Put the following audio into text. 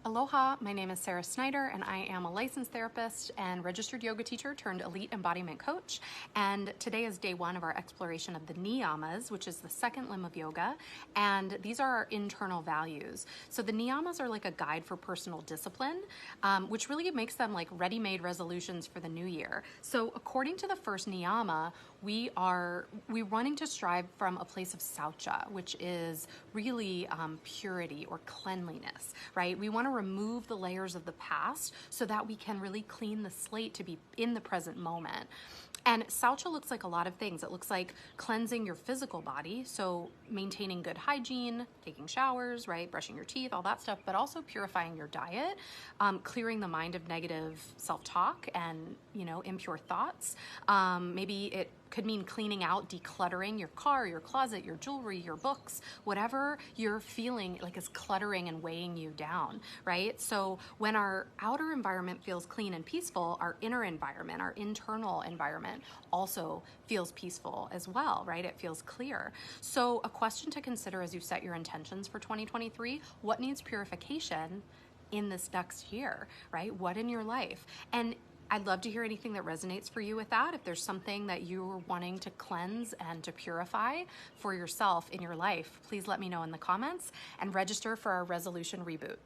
Aloha, my name is Sarah Snyder and I am a licensed therapist and registered yoga teacher turned elite embodiment coach. And today is day one of our exploration of the Niyamas, which is the second limb of yoga. And these are our internal values. So the Niyamas are like a guide for personal discipline, which really makes them like ready-made resolutions for the new year. So according to the first Niyama, we're wanting to strive from a place of Saucha, which is really purity or cleanliness, right? We want to remove the layers of the past so that we can really clean the slate to be in the present moment. And Saucha looks like a lot of things. It looks like cleansing your physical body, so maintaining good hygiene, taking showers, right, brushing your teeth, all that stuff, but also purifying your diet, clearing the mind of negative self-talk and, impure thoughts. Maybe it could mean cleaning out, decluttering your car, your closet, your jewelry, your books, whatever you're feeling like is cluttering and weighing you down, right? So when our outer environment feels clean and peaceful, our inner environment, our internal environment also feels peaceful as well, right? It feels clear. So a question to consider as you set your intentions for 2023, what needs purification in this next year, right? What in your life? And I'd love to hear anything that resonates for you with that. If there's something that you're wanting to cleanse and to purify for yourself in your life, please let me know in the comments and register for our resolution reboot.